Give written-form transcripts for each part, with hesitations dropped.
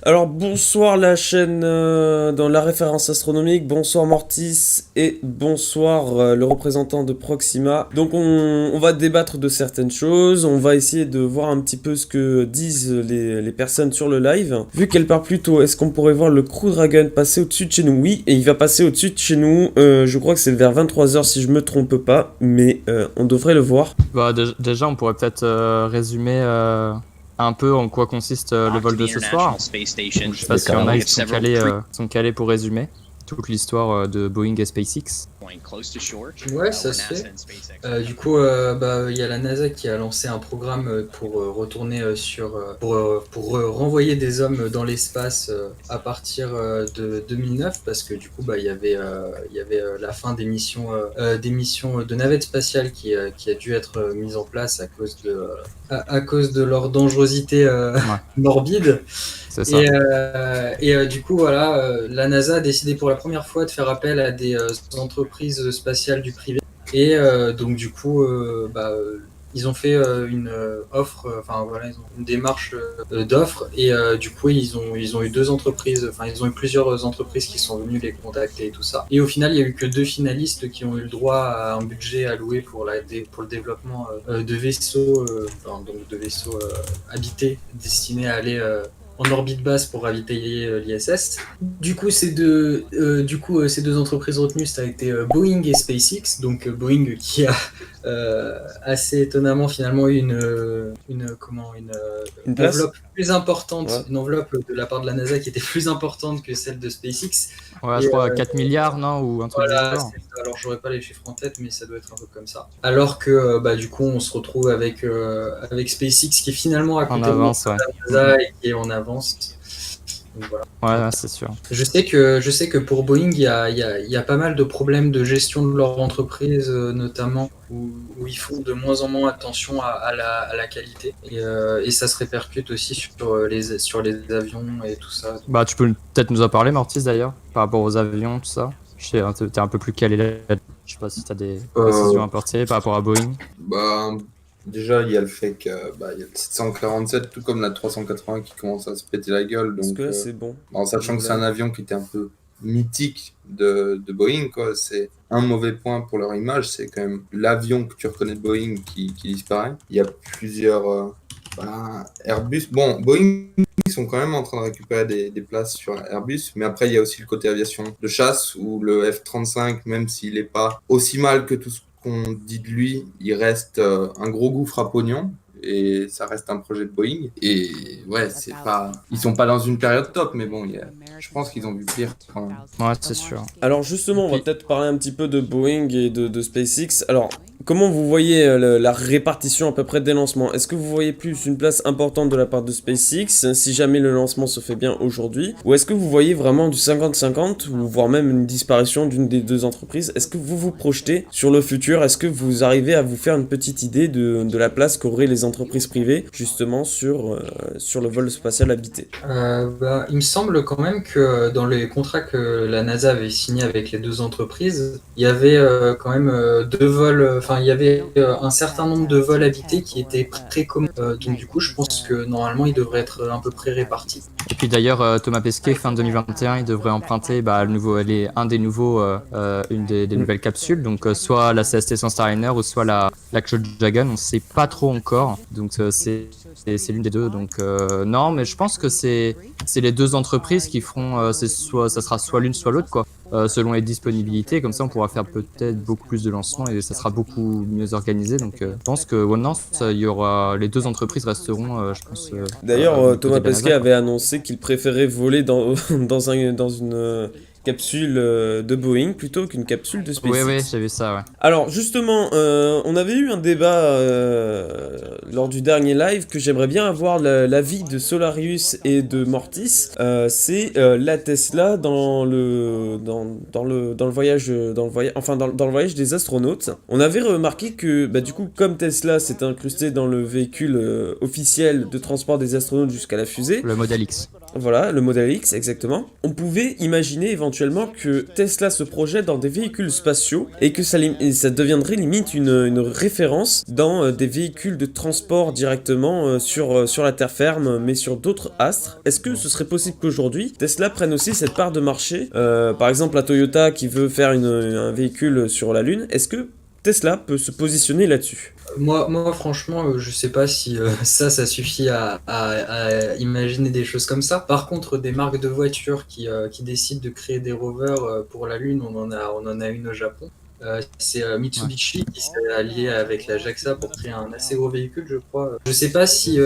Alors bonsoir la chaîne dans la référence astronomique, bonsoir Mortis et bonsoir le représentant de Proxima. Donc on va débattre de certaines choses, on va essayer de voir un petit peu ce que disent les personnes sur le live. Vu qu'elle part plus tôt, est-ce qu'on pourrait voir le Crew Dragon passer au-dessus de chez nous? Oui, et il va passer au-dessus de chez nous, je crois que c'est vers 23h si je me trompe pas, mais on devrait le voir. Bah, déjà, on pourrait peut-être résumer un peu en quoi consiste le vol de ce soir. Donc, je sais pas s'il y en a qui sont calés pour résumer toute l'histoire de Boeing et SpaceX. Ouais, ça se fait. Il y a la NASA qui a lancé un programme pour retourner pour renvoyer des hommes dans l'espace à partir de 2009, parce que du coup, il y avait la fin des missions de navettes spatiales qui a dû être mise en place à cause de leur dangerosité morbide. C'est ça. Du coup, voilà, la NASA a décidé pour la première fois de faire appel à des entreprises spatiales du privé. Donc, du coup, ils ont fait une offre, ils ont une démarche d'offre. Du coup, ils ont eu deux entreprises, ils ont eu plusieurs entreprises qui sont venues les contacter et tout ça. Et au final, il y a eu que 2 finalistes qui ont eu le droit à un budget alloué pour le développement de vaisseaux, de vaisseaux habités destinés à aller en orbite basse pour ravitailler l'ISS. Du coup, ces deux entreprises retenues, ça a été Boeing et SpaceX. Donc Boeing qui a assez étonnamment finalement eu Une place? enveloppe plus importante, Ouais. une enveloppe de la part de la NASA qui était plus importante que celle de SpaceX. Ouais, Et, je crois 4 milliards, non? Ou un truc du voilà, genre. alors j'aurais pas les chiffres en tête, mais ça doit être un peu comme ça. Alors que du coup, on se retrouve avec SpaceX qui finalement a En coûté le avance, ouais. la NASA et qui est en avance. Donc, voilà. Ouais, c'est sûr. Je sais que pour Boeing, il y a pas mal de problèmes de gestion de leur entreprise, notamment, où ils font de moins en moins attention à la qualité. Et ça se répercute aussi sur les avions et tout ça. Bah, tu peux peut-être nous en parler, Mortis, d'ailleurs, par rapport aux avions, tout ça. Je sais, t'es un peu plus calé là. Je sais pas si t'as des précisions à apporter par rapport à Boeing. Bah, déjà, il y a le fait que il y a le 747, tout comme la 380 qui commence à se péter la gueule. Parce Donc, que là c'est bon. en sachant que c'est un avion qui était un peu mythique de Boeing, quoi, c'est un mauvais point pour leur image, c'est quand même l'avion que tu reconnais de Boeing qui disparaît. Il y a plusieurs Airbus. Bon, Boeing, ils sont quand même en train de récupérer des places sur Airbus, mais après, il y a aussi le côté aviation de chasse où le F-35, même s'il n'est pas aussi mal que tout ce qu'on dit de lui, il reste un gros gouffre à pognon. Et ça reste un projet de Boeing. Et ouais, c'est pas. Ils sont pas dans une période top, mais bon, je pense qu'ils ont vu pire quand même. Ouais, c'est sûr. Alors justement, on va Puis- peut-être parler un petit peu de Boeing et de SpaceX. Alors, comment vous voyez la répartition à peu près des lancements? Est-ce que vous voyez plus une place importante de la part de SpaceX, si jamais le lancement se fait bien aujourd'hui? Ou est-ce que vous voyez vraiment du 50-50, ou voire même une disparition d'une des deux entreprises? Est-ce que vous vous projetez sur le futur? Est-ce que vous arrivez à vous faire une petite idée de la place qu'auraient les entreprises privées, justement, sur le vol spatial habité? Il me semble quand même que dans les contrats que la NASA avait signés avec les deux entreprises, il y avait quand même deux vols, il y avait un certain nombre de vols habités qui étaient précommandés. Donc du coup, je pense que normalement, ils devraient être à peu près répartis. Et puis d'ailleurs, Thomas Pesquet, fin 2021, il devrait emprunter une des nouvelles capsules, donc soit la CST sans Starliner ou soit la Crew Dragon, on sait pas trop encore, donc c'est l'une des deux. Donc non, mais je pense que c'est les deux entreprises qui feront, ça sera soit l'une soit l'autre, quoi. Selon les disponibilités, comme ça on pourra faire peut-être beaucoup plus de lancements et ça sera beaucoup mieux organisé. Donc je pense que il y aura les deux entreprises resteront, je pense. D'ailleurs, du Thomas côté de la Pesquet NASA, quoi. avait annoncé qu'il préférait voler dans une capsule de Boeing plutôt qu'une capsule de Oui, SpaceX. oui, j'ai vu ça, ouais. Alors justement, on avait eu un débat lors du dernier live que j'aimerais bien avoir l'avis de Solarius et de Mortis. C'est la Tesla dans le voyage dans le voyage des astronautes. On avait remarqué que du coup comme Tesla s'est incrusté dans le véhicule officiel de transport des astronautes jusqu'à la fusée, Le modèle X. Voilà, le Model X, exactement. On pouvait imaginer éventuellement que Tesla se projette dans des véhicules spatiaux et que ça deviendrait limite une référence dans des véhicules de transport directement sur la terre ferme, mais sur d'autres astres. Est-ce que ce serait possible qu'aujourd'hui, Tesla prenne aussi cette part de marché? Par exemple, la Toyota qui veut faire un véhicule sur la Lune, est-ce que Tesla peut se positionner là-dessus? Moi, franchement, je sais pas si ça suffit à imaginer des choses comme ça. Par contre, des marques de voitures qui décident de créer des rovers pour la Lune, on en a une au Japon. C'est Mitsubishi qui s'est allié avec la JAXA pour créer un assez gros véhicule, je crois. Je sais pas s'il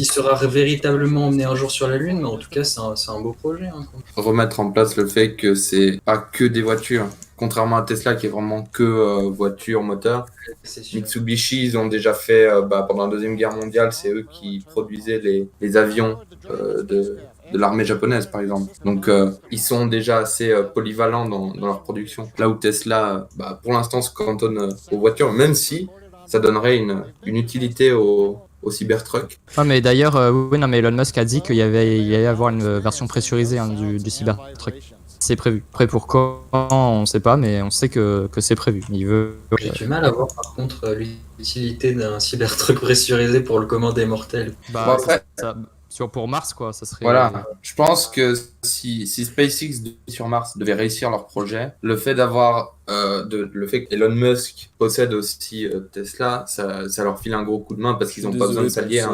sera véritablement emmené un jour sur la Lune, mais en tout cas, c'est un beau projet. Hein. Remettre en place le fait que c'est pas que des voitures. Contrairement à Tesla qui est vraiment que voiture, moteur. C'est sûr. Mitsubishi, ils ont déjà fait, pendant la Deuxième Guerre mondiale, c'est eux qui produisaient les avions de l'armée japonaise, par exemple. Donc, ils sont déjà assez polyvalents dans leur production. Là où Tesla, pour l'instant, se cantonne aux voitures, même si ça donnerait une utilité au Cybertruck. Ah, mais d'ailleurs, oui, non, mais Elon Musk a dit il y allait avoir une version pressurisée hein, du Cybertruck. C'est prévu. Après, pour quand, on sait pas, mais on sait que c'est prévu. Il veut. J'ai du mal à voir, par contre, l'utilité d'un Cybertruck pressurisé pour le commun des mortels. Bon, après, pour Mars, quoi, ça serait. Voilà, je pense que si SpaceX sur Mars devait réussir leur projet, le fait le fait qu'Elon Musk possède aussi Tesla, ça leur file un gros coup de main parce qu'ils n'ont pas besoin de s'allier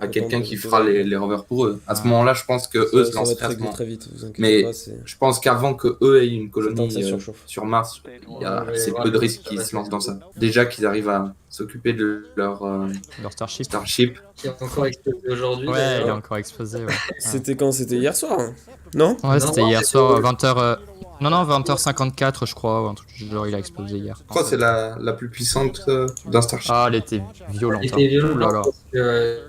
à quelqu'un qui fera les rovers pour eux. À ce moment-là, je pense que eux se lanceraient très vite, vous inquiétez mais pas, je pense qu'avant que eux aient une colonie ça surchauffe. sur Mars, il y a assez peu de risques qu'ils se lancent dans ça. Déjà qu'ils arrivent à s'occuper de leur Starship. Qui a encore explosé aujourd'hui. Ouais, il a encore explosé. Ouais. C'était quand? C'était hier soir, hein? Non? Ouais, c'était hier soir, 20h. Non, 20h54, je crois, ou un truc du genre, il a explosé hier. Je crois que c'est la plus puissante d'un Starship. Ah, elle était violente. Elle était violente. Ouh là là.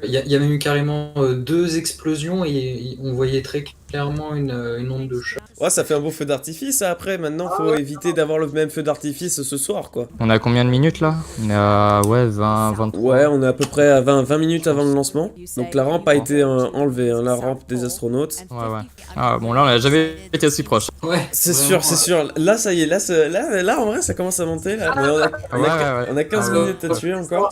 Il y a même eu carrément 2 explosions et on voyait très clairement une onde de choc. Ouais, ça fait un beau feu d'artifice, après, maintenant, faut éviter d'avoir le même feu d'artifice ce soir, quoi. On a combien de minutes, là? On est à, 20, 23. Ouais, on est à peu près à 20 minutes avant le lancement. Donc la rampe a été enlevée, hein, la rampe des astronautes. Ouais. Ah, bon, là, on a jamais été aussi proche. Ouais. C'est sûr, c'est sûr. Là, ça y est, là, en vrai, ça commence à monter, là. Mais on a 15 minutes à tuer encore.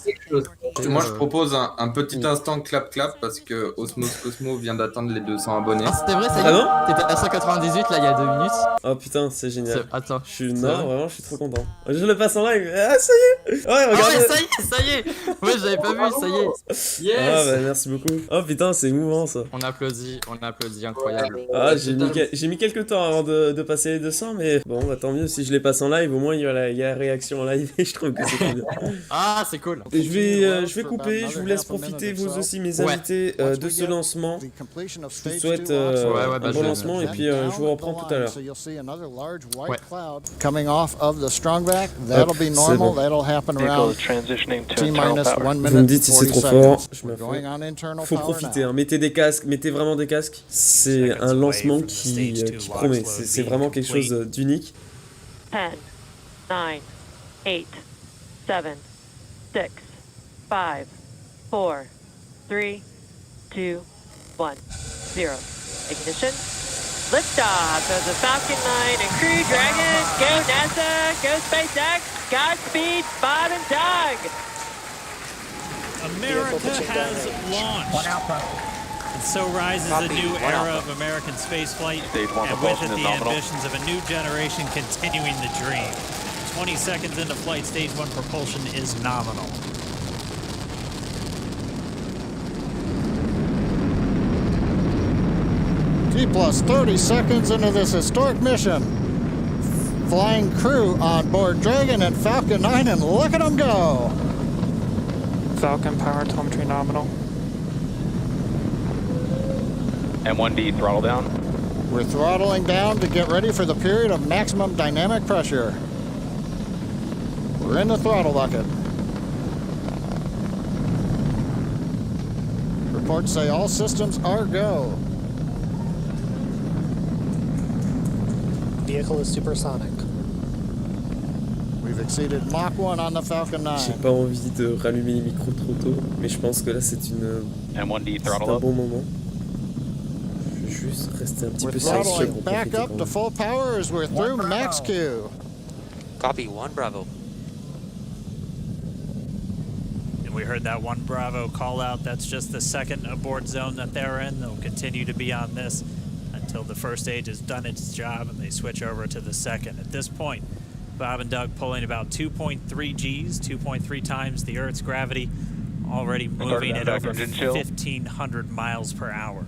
Moi, je propose un petit instant clap-clap parce que Osmos Cosmo vient d'atteindre les 200 abonnés. Ah, c'était vrai, ça y Ah est. non? T'étais à 198, là, il y a 2 minutes. Oh putain, c'est génial. Attends. Vraiment, je suis trop content. Je le passe en live. Ah, ça y est. Ouais, Ah regardez. ouais, ça y est. Ouais, j'avais pas vu, ça y est. Yes. Ah bah merci beaucoup. Oh putain, c'est émouvant ça. On applaudit, incroyable. Ah, j'ai mis quelques temps avant de passer les 200, mais bon, bah tant mieux, si je les passe en live, au moins il y a la réaction en live et je trouve que c'est bien. Ah, c'est cool. Et je vais couper, je vous laisse profiter vous aussi mes invités de ce lancement. Je vous souhaite un bon lancement et puis je vous reprends tout à l'heure. Ouais. Coming off of the strongback, that'll be normal. bon. That'll happen Vehicle around is transitioning to T internal minus power. 1 minute. Vous me dites si c'est trop 40 fort, seconds. je me We're going on internal Faut power profiter, now. hein. Mettez des casques, mettez vraiment des casques. C'est un lancement qui promet, c'est vraiment quelque chose d'unique. 10, 9, 8, 7, 6, 5, 4, 3, 2, 1, 0. Ignition. Liftoff of the Falcon 9 and Crew Dragon. Go NASA, go SpaceX, Godspeed, Bob and Doug. America has launched. And so rises a new era of American spaceflight, Stage one and with propulsion it is the nominal. ambitions of a new generation continuing the dream. 20 seconds into flight, stage 1 propulsion is nominal. T plus 30 seconds into this historic mission. Flying crew on board Dragon and Falcon 9, and look at them go. Falcon power telemetry nominal. M1D throttle down. We're throttling down to get ready for the period of maximum dynamic pressure. We're in the throttle bucket. Reports say all systems are go. Vehicle is supersonic. We've exceeded Mach 1 on the Falcon 9. J'ai pas envie de rallumer les micros trop tôt, mais je pense que là c'est M1D un throttle up. bon moment. rester un petit We're peu silencieux throttling pour back profiter up quand to même. full power as we're through max Q. Copy, 1 Bravo. And we heard that 1 Bravo call out. That's just the second abort zone that they're in. They'll continue to be on this until the first stage has done its job and they switch over to the second. At this point, Bob and Doug pulling about 2.3 Gs, 2.3 times the Earth's gravity, already moving at over 1,500 miles per hour.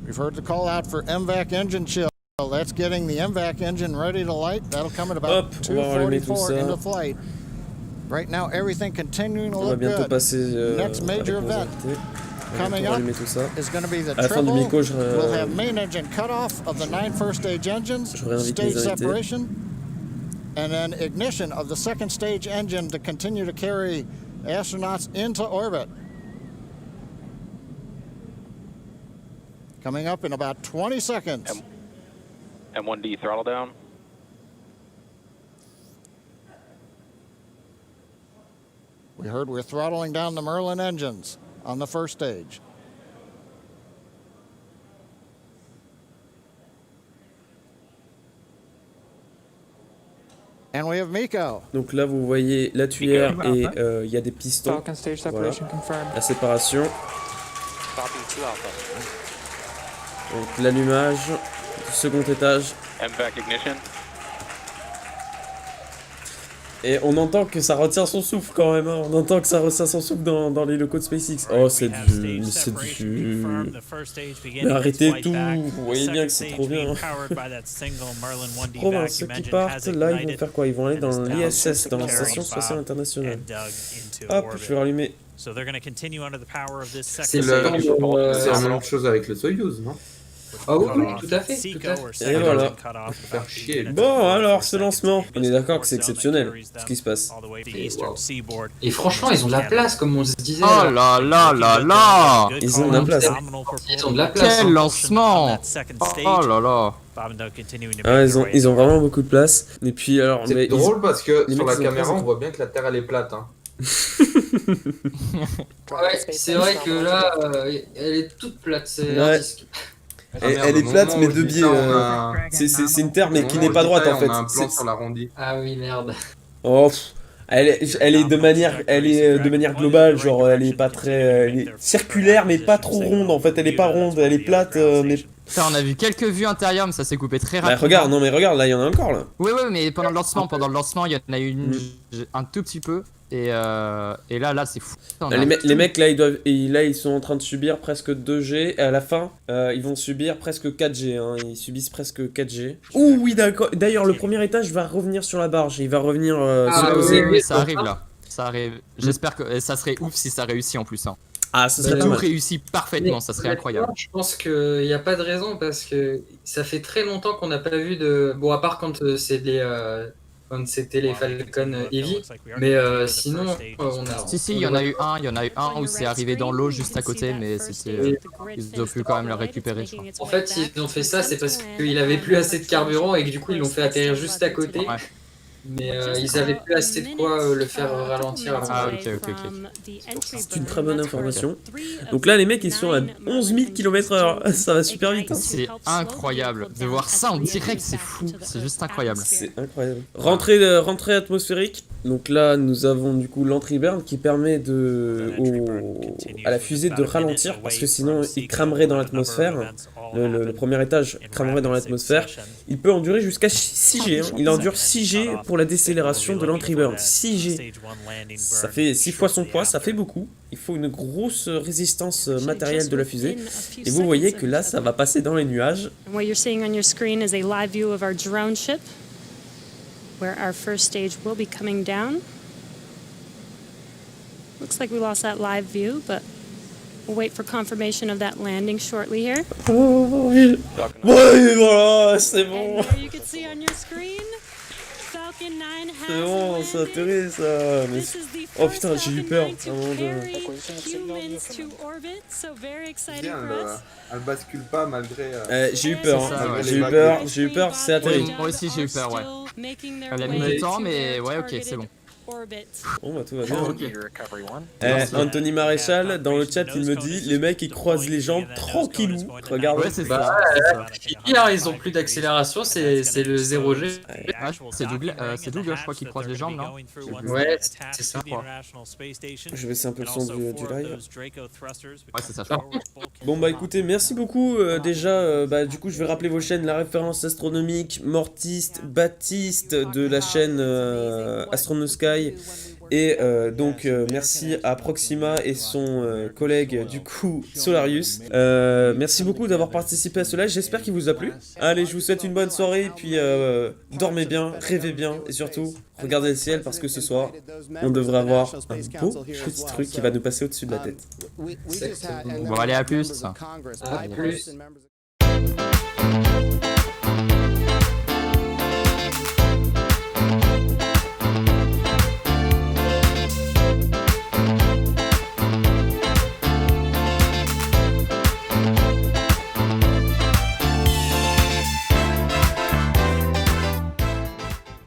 We've heard the call out for MVAC engine chill. That's getting the MVAC engine ready to light. That'll come at about Hop, on va rallumer tout 2:44 ça. into flight. Right now, everything continuing to On va look bientôt good. passer Next avec major nos event invités. On va coming bientôt up rallumer tout ça. is going to be the À la fin du triple. micro, We'll have main engine cutoff of the 9 first stage engines, Je réinvite stage mes invités. separation, and then ignition of the second stage engine to continue to carry astronauts into orbit. Coming up in about 20 seconds. M1D, throttle down. We heard we're throttling down the Merlin engines on the first stage. And we have Miko. Donc là, vous voyez la tuyère et il y a des pistons. Falcon stage Voilà. separation confirmed. La séparation, Copy, 2 Alpha. donc l'allumage du second étage. MVAC ignition. Et on entend que ça retient son souffle quand même, hein. On entend que ça retient son souffle dans les locaux de SpaceX. Oh, c'est du... c'est du... Mais arrêtez tout, vous voyez bien que c'est trop bien. Trop bien, ceux qui partent, là, ils vont faire quoi? Ils vont aller dans l'ISS, dans la Station Spatiale Internationale. Hop, je vais rallumer. C'est C'est le- la même chose avec le Soyuz, non? Ah oui, oui, tout à fait. Tout à fait. Et voilà. Faire chier. Bon, alors, ce lancement. On est d'accord que c'est exceptionnel, ce qui se passe. Et franchement, ils ont de la place, comme on se disait. Oh là là là là! Ils ont de la place. Ils ont de la place. Quel hein. lancement! Oh là là! Ah, ils ont vraiment beaucoup de place. Et puis, alors, C'est mais drôle parce que les sur mecs, la ils ont caméra, pas- on voit bien que la Terre elle est plate. Hein. Ouais, c'est vrai que là, elle est toute plate. C'est Ouais. artistique. Elle est plate, mais de biais. C'est une terre, mais qui n'est pas droite en fait. On a un plan C'est- sur l'arrondi. Ah oui, merde. Oh, pff. Elle est de manière globale, genre elle est pas très, elle est circulaire mais pas trop ronde en fait. Elle est pas ronde, elle est plate, mais. Putain, on a vu quelques vues intérieures, mais ça s'est coupé très Bah rapidement. regarde, non mais regarde, là il y en a encore là. Oui, oui, mais pendant le lancement, il y en a eu un tout petit peu. Et là, c'est fou. Putain, Les mecs là ils sont en train de subir presque 2G et à la fin ils vont subir presque 4G, hein. Ils subissent presque 4G. Ouh oui d'accord. D'ailleurs le premier étage va revenir sur la barge, il va revenir se Ah, poser. oui. ça arrive là. Ça arrive. J'espère que et ça serait ouf si ça réussit en plus. Hein. Ah ce serait Bah, pas Tout mal. réussit parfaitement, ça serait incroyable. Je pense qu'il n'y a pas de raison parce que ça fait très longtemps qu'on n'a pas vu de. Bon, à part quand quand c'était les Falcon Heavy, mais sinon, on a. Si, il y en a eu un où c'est arrivé dans l'eau juste à côté, mais c'était. Ils ont pu quand même le récupérer, je crois. En fait, s'ils ont fait ça, c'est parce qu'il avait plus assez de carburant et que du coup, ils l'ont fait atterrir juste à côté. Ouais. Mais ils avaient plus assez de quoi le faire ralentir avant. Ah, ok. C'est une très bonne information. Donc là les mecs ils sont à 11 000 km/h, ça va super vite. Hein. C'est incroyable. De voir ça en direct, c'est fou. C'est juste incroyable. C'est incroyable. Rentrée atmosphérique. Donc là, nous avons du coup l'entry burn qui permet à la fusée de ralentir parce que sinon il cramerait dans l'atmosphère. Le premier étage cramerait dans l'atmosphère. Il peut endurer jusqu'à 6G. Hein. Il endure 6G pour la décélération de l'entry burn. 6G. Ça fait 6 fois son poids, ça fait beaucoup. Il faut une grosse résistance matérielle de la fusée. Et vous voyez que là, ça va passer dans les nuages. What you're seeing on your screen is a live view of our drone ship, where our first stage will be coming down. Looks like we lost that live view, but we'll wait for confirmation of that landing shortly here. Oh, oui. Ouais, voilà, c'est bon. And there you can see on your screen, Falcon 9 has C'est bon, ça landed. atterrit ça. Mais... This is the Oh first putain, j'ai eu Falcon peur. 9 to à un moment donné. carry humans to orbit, so very exciting Bien, for us. elle bascule pas malgré. J'ai eu peur, C'est ça, hein. ouais. J'ai eu peur, c'est atterri. Moi aussi, j'ai eu peur, ouais. Elle a mis du temps, mais ouais, ok, c'est bon. orbit. Bon bah tout va bien. Ok. Recovery 1. Anthony Maréchal, dans le chat, il me dit, les mecs ils croisent les jambes tranquillou. Regarde. Ouais, c'est Bah, ça. fini, hein, ils ont plus d'accélération, c'est le 0G. Ah, c'est Doug, je crois, qui croise les jambes, non? Ouais, c'est ça. Je vais baisser un peu le son du live. Ouais, c'est ça, je crois. Bon bah écoutez, merci beaucoup déjà, bah du coup je vais rappeler vos chaînes, La Référence Astronomique, Mortiste, Baptiste de la chaîne Astronosky et donc merci à Proxima et son collègue du coup Solarius. Merci beaucoup d'avoir participé à ce live, j'espère qu'il vous a plu. Allez, je vous souhaite une bonne soirée et puis dormez bien, rêvez bien et surtout regardez le ciel parce que ce soir on devrait avoir un beau petit truc qui va nous passer au-dessus de la tête. Bon, allez, à plus. À plus.